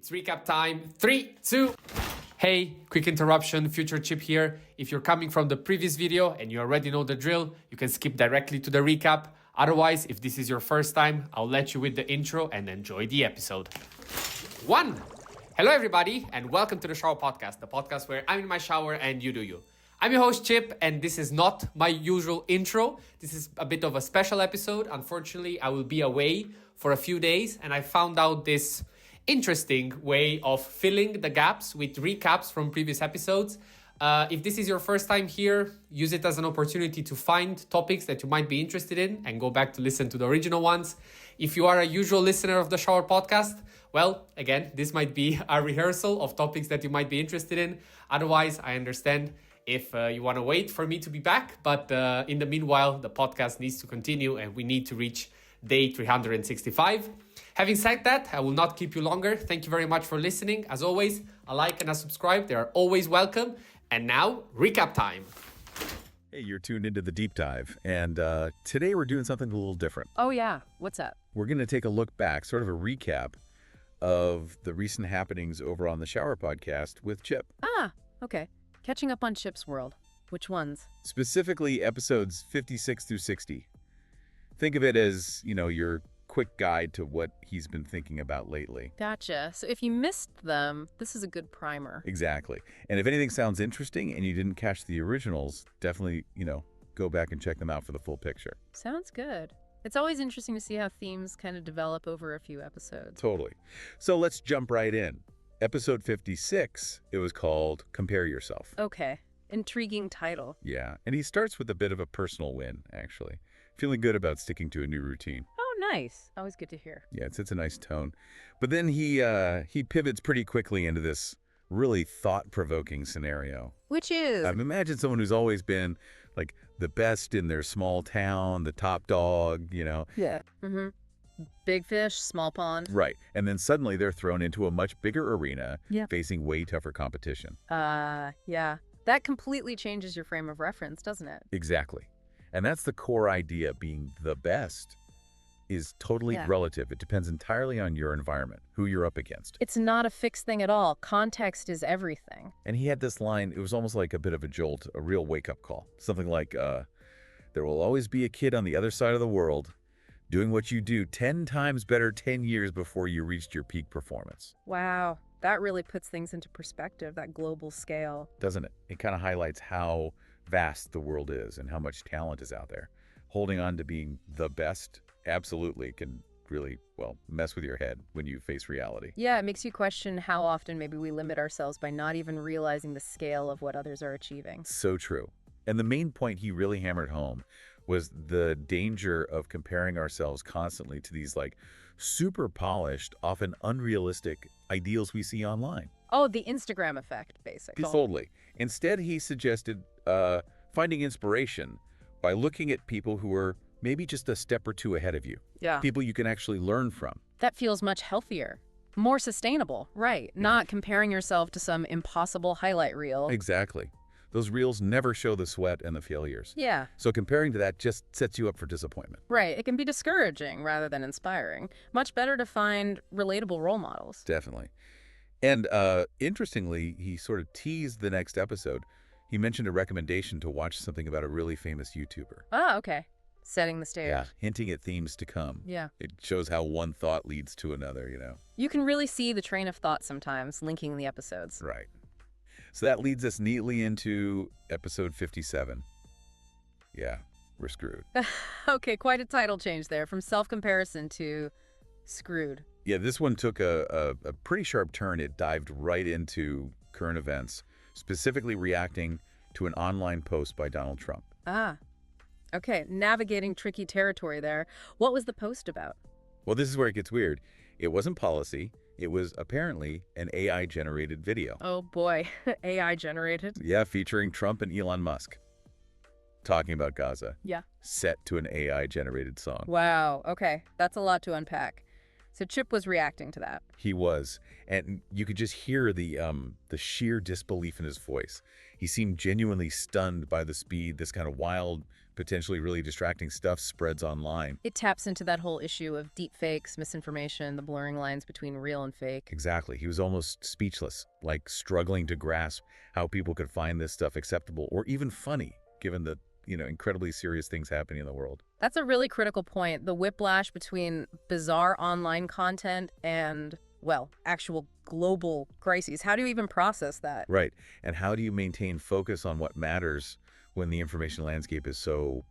It's recap time. 3, 2. Hey, quick interruption, Future Chip here. If you're coming from the previous video and you already know the drill, you can skip directly to the recap. Otherwise, if this is your first time, I'll let you with the intro and enjoy the episode. 1. Hello everybody and welcome to the Shower Podcast, the podcast where I'm in my shower and you do you. I'm your host Chip and this is not my usual intro. This is a bit of a special episode. Unfortunately, I will be away for a few days and I found out this interesting way of filling the gaps with recaps from previous episodes. If this is your first time here, use it as an opportunity to find topics that you might be interested in and go back to listen to the original ones. If you are a usual listener of the Shower Podcast, well, again, this might be a rehearsal of topics that you might be interested in. Otherwise, I understand if you want to wait for me to be back. But in the meanwhile, the podcast needs to continue and we need to reach day 365. Having said that, I will not keep you longer. Thank you very much for listening. As always, a like and a subscribe. They are always welcome. And now, recap time. Hey, you're tuned into the deep dive. And today we're doing something a little different. Oh, yeah. What's up? We're going to take a look back, sort of a recap of the recent happenings over on the Shower Podcast with Chip. Ah, okay. Catching up on Chip's world. Which ones? Specifically, episodes 56 through 60. Think of it as, your quick guide to what he's been thinking about lately. Gotcha. So if you missed them, this is a good primer. Exactly. And if anything sounds interesting and you didn't catch the originals, definitely, go back and check them out for the full picture. Sounds good. It's always interesting to see how themes kind of develop over a few episodes. Totally. So let's jump right in. Episode 56, it was called Compare Yourself. Okay. Intriguing title. Yeah. And he starts with a bit of a personal win, actually. Feeling good about sticking to a new routine. Oh, nice. Always good to hear. Yeah, it's a nice tone. But then he pivots pretty quickly into this really thought-provoking scenario. Which is? Imagine someone who's always been, like, the best in their small town, the top dog, Yeah. Mm-hmm. Big fish, small pond. Right. And then suddenly they're thrown into a much bigger arena, Yeah. facing way tougher competition. Yeah. That completely changes your frame of reference, doesn't it? Exactly. And that's the core idea. Being the best is totally relative. It depends entirely on your environment, who you're up against. It's not a fixed thing at all. Context is everything. And he had this line, it was almost like a bit of a jolt, a real wake-up call. Something like, there will always be a kid on the other side of the world doing what you do 10 times better 10 years before you reached your peak performance. Wow. That really puts things into perspective, that global scale. Doesn't it? It kind of highlights how vast the world is and how much talent is out there. Holding on to being the best absolutely can really, mess with your head when you face reality. Yeah, it makes you question how often maybe we limit ourselves by not even realizing the scale of what others are achieving. So true. And the main point he really hammered home was the danger of comparing ourselves constantly to these super polished, often unrealistic ideals we see online. Oh, the Instagram effect, basically. Totally. Instead, he suggested finding inspiration by looking at people who are maybe just a step or two ahead of you. Yeah. People you can actually learn from. That feels much healthier, more sustainable, right? Not comparing yourself to some impossible highlight reel. Exactly. Those reels never show the sweat and the failures. Yeah. So comparing to that just sets you up for disappointment. Right. It can be discouraging rather than inspiring. Much better to find relatable role models. Definitely. And interestingly, he sort of teased the next episode. He mentioned a recommendation to watch something about a really famous YouTuber. Ah, okay. Setting the stage. Yeah, hinting at themes to come. Yeah. It shows how one thought leads to another, You can really see the train of thought sometimes, linking the episodes. Right. So that leads us neatly into episode 57. Yeah, we're screwed. Okay, quite a title change there, from self-comparison to screwed. Yeah, this one took a pretty sharp turn. It dived right into current events, specifically reacting to an online post by Donald Trump. Ah, okay, navigating tricky territory there. What was the post about? Well, this is where it gets weird. It wasn't policy. It was apparently an AI-generated video. Oh boy, AI generated? Yeah, featuring Trump and Elon Musk. Talking about Gaza. Yeah. Set to an AI-generated song. Wow, okay, that's a lot to unpack. So Chip was reacting to that. He was. And you could just hear the sheer disbelief in his voice. He seemed genuinely stunned by the speed this kind of wild potentially really distracting stuff spreads online. It taps into that whole issue of deep fakes, misinformation, the blurring lines between real and fake. Exactly. He was almost speechless, like struggling to grasp how people could find this stuff acceptable or even funny, given the, incredibly serious things happening in the world. That's a really critical point. The whiplash between bizarre online content and, well, actual global crises. How do you even process that? Right. And how do you maintain focus on what matters when the information landscape is so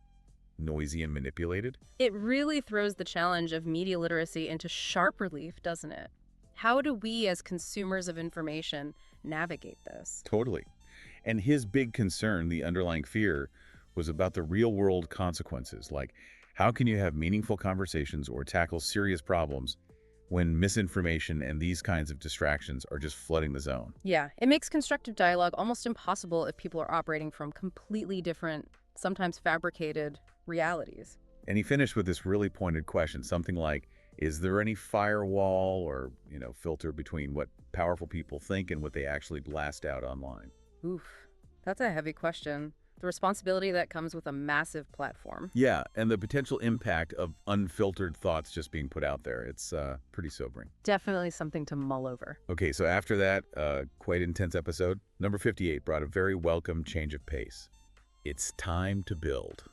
noisy and manipulated? It really throws the challenge of media literacy into sharp relief, doesn't it? How do we as consumers of information navigate this? Totally. And his big concern, the underlying fear, was about the real-world consequences. Like, how can you have meaningful conversations or tackle serious problems when misinformation and these kinds of distractions are just flooding the zone? Yeah, it makes constructive dialogue almost impossible if people are operating from completely different, sometimes fabricated realities. And he finished with this really pointed question, something like, is there any firewall or, filter between what powerful people think and what they actually blast out online? Oof, that's a heavy question. The responsibility that comes with a massive platform. Yeah, and the potential impact of unfiltered thoughts just being put out there. It's pretty sobering. Definitely something to mull over. Okay, so after that quite intense episode, number 58 brought a very welcome change of pace. It's time to build.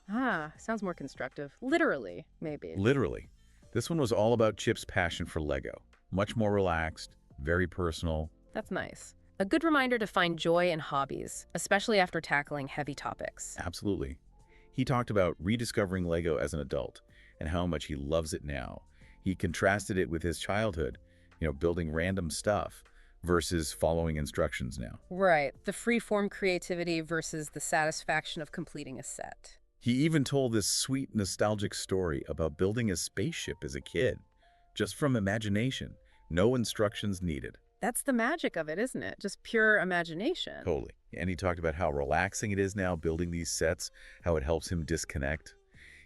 Sounds more constructive. Literally, maybe. Literally. This one was all about Chip's passion for Lego. Much more relaxed, very personal. That's nice. A good reminder to find joy in hobbies, especially after tackling heavy topics. Absolutely. He talked about rediscovering Lego as an adult and how much he loves it now. He contrasted it with his childhood, building random stuff versus following instructions now. Right. The free-form creativity versus the satisfaction of completing a set. He even told this sweet, nostalgic story about building a spaceship as a kid, just from imagination, no instructions needed. That's the magic of it, isn't it? Just pure imagination. Totally. And he talked about how relaxing it is now building these sets, how it helps him disconnect.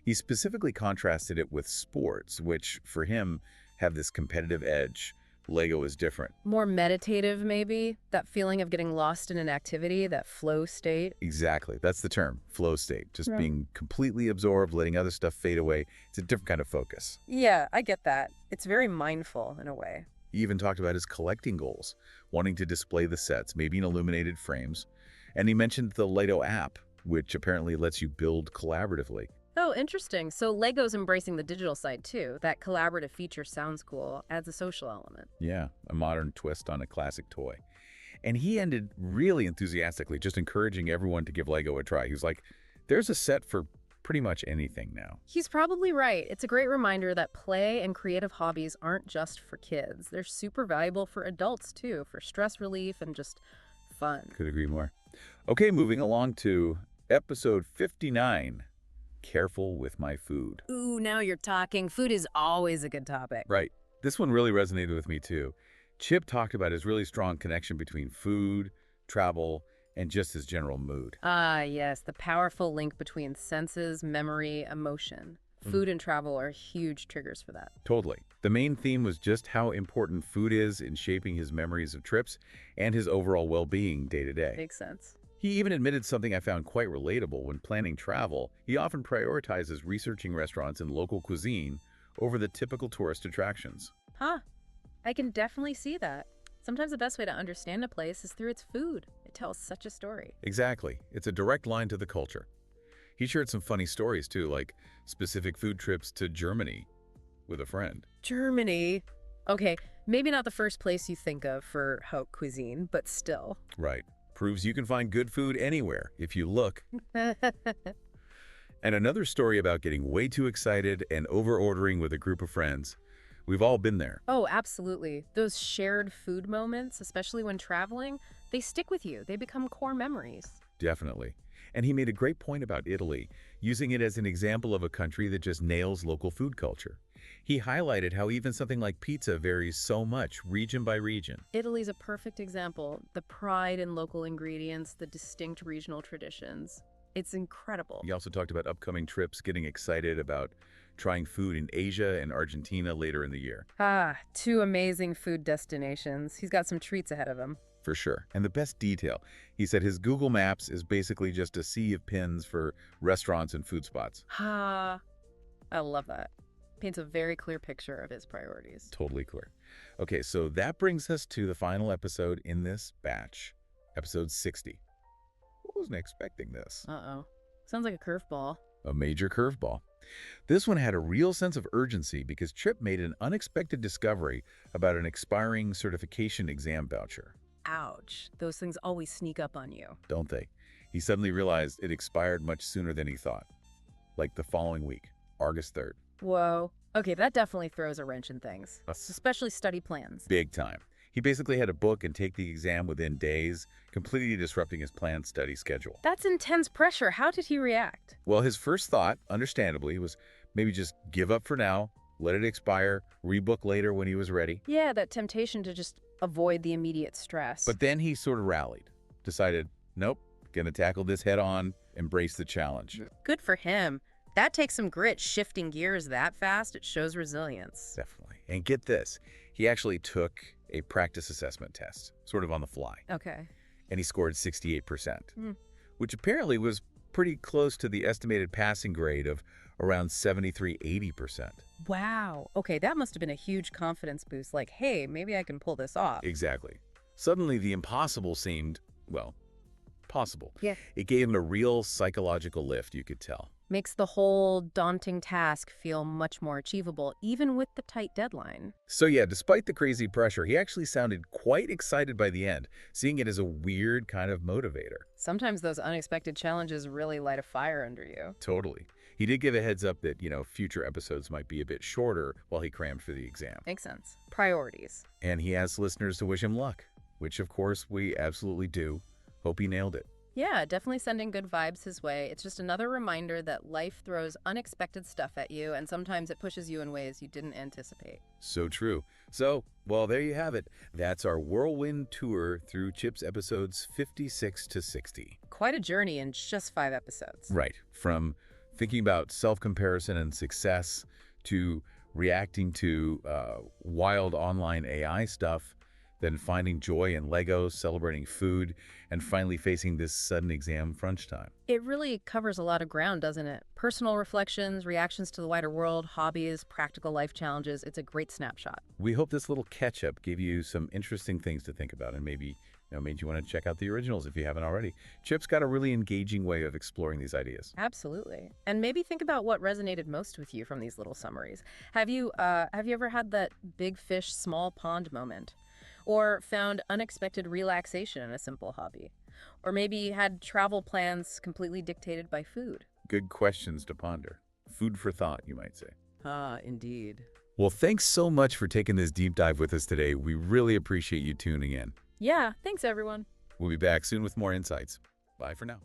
He specifically contrasted it with sports, which for him have this competitive edge. Lego is different. More meditative, maybe? That feeling of getting lost in an activity, that flow state? Exactly. That's the term, flow state. Just Right. being completely absorbed, letting other stuff fade away. It's a different kind of focus. Yeah, I get that. It's very mindful in a way. He even talked about his collecting goals, wanting to display the sets, maybe in illuminated frames. And he mentioned the Lego app, which apparently lets you build collaboratively. Oh, interesting. So Lego's embracing the digital side too. That collaborative feature sounds cool, adds a social element. Yeah, a modern twist on a classic toy. And he ended really enthusiastically, just encouraging everyone to give Lego a try. He was like, there's a set for pretty much anything now. He's probably right. It's a great reminder that play and creative hobbies aren't just for kids. They're super valuable for adults too, for stress relief and just fun. Could agree more. Okay, moving along to episode 59, Careful with My Food. Ooh, now you're talking. Food is always a good topic. Right. This one really resonated with me too. Chip talked about his really strong connection between food, travel, and just his general mood. Ah, yes, the powerful link between senses, memory, emotion. Food and travel are huge triggers for that. Totally. The main theme was just how important food is in shaping his memories of trips and his overall well-being day to day. Makes sense. He even admitted something I found quite relatable. When planning travel, he often prioritizes researching restaurants and local cuisine over the typical tourist attractions. Huh. I can definitely see that. Sometimes the best way to understand a place is through its food. It tells such a story. Exactly. It's a direct line to the culture. He shared some funny stories too, like specific food trips to Germany with a friend. Germany. Okay, maybe not the first place you think of for haute cuisine, but still. Right. Proves you can find good food anywhere if you look. And another story about getting way too excited and over-ordering with a group of friends. We've all been there. Oh, absolutely. Those shared food moments, especially when traveling, they stick with you. They become core memories. Definitely. And he made a great point about Italy, using it as an example of a country that just nails local food culture. He highlighted how even something like pizza varies so much region by region. Italy's a perfect example. The pride in local ingredients, the distinct regional traditions. It's incredible. He also talked about upcoming trips, getting excited about trying food in Asia and Argentina later in the year. Ah, two amazing food destinations. He's got some treats ahead of him. For sure. And the best detail, he said his Google Maps is basically just a sea of pins for restaurants and food spots. Ha, I love that. Paints a very clear picture of his priorities. Totally clear. Okay, so that brings us to the final episode in this batch, episode 60. Wasn't expecting this. Uh-oh. Sounds like a curveball. A major curveball. This one had a real sense of urgency because Chip made an unexpected discovery about an expiring certification exam voucher. Ouch. Those things always sneak up on you. Don't they? He suddenly realized it expired much sooner than he thought. Like the following week, August 3rd. Whoa. Okay, that definitely throws a wrench in things, especially study plans. Big time. He basically had to book and take the exam within days, completely disrupting his planned study schedule. That's intense pressure. How did he react? Well, his first thought, understandably, was maybe just give up for now, let it expire, rebook later when he was ready. Yeah, that temptation to just avoid the immediate stress. But then he sort of rallied, decided, nope, gonna tackle this head on, embrace the challenge. Good for him. That takes some grit, shifting gears that fast. It shows resilience. Definitely. And get this, he actually took a practice assessment test, sort of on the fly. Okay. And he scored 68%, which apparently was pretty close to the estimated passing grade of around 73–80%. Wow. Okay, that must have been a huge confidence boost. Like, hey, maybe I can pull this off. Exactly. Suddenly, the impossible seemed, well, possible. Yeah. It gave him a real psychological lift, you could tell. Makes the whole daunting task feel much more achievable, even with the tight deadline. So yeah, despite the crazy pressure, he actually sounded quite excited by the end, seeing it as a weird kind of motivator. Sometimes those unexpected challenges really light a fire under you. Totally. He did give a heads up that, future episodes might be a bit shorter while he crammed for the exam. Makes sense. Priorities. And he asked listeners to wish him luck, which of course we absolutely do. Hope he nailed it. Yeah, definitely sending good vibes his way. It's just another reminder that life throws unexpected stuff at you, and sometimes it pushes you in ways you didn't anticipate. So true. So, well, there you have it. That's our whirlwind tour through Chip's episodes 56 to 60. Quite a journey in just 5 episodes. Right. From thinking about self-comparison and success to reacting to wild online AI stuff, then finding joy in Legos, celebrating food, and finally facing this sudden exam crunch time. It really covers a lot of ground, doesn't it? Personal reflections, reactions to the wider world, hobbies, practical life challenges. It's a great snapshot. We hope this little catch-up gave you some interesting things to think about and maybe made you want to check out the originals if you haven't already. Chip's got a really engaging way of exploring these ideas. Absolutely. And maybe think about what resonated most with you from these little summaries. Have you ever had that big fish, small pond moment? Or found unexpected relaxation in a simple hobby? Or maybe had travel plans completely dictated by food? Good questions to ponder. Food for thought, you might say. Ah, indeed. Well, thanks so much for taking this deep dive with us today. We really appreciate you tuning in. Yeah, thanks everyone. We'll be back soon with more insights. Bye for now.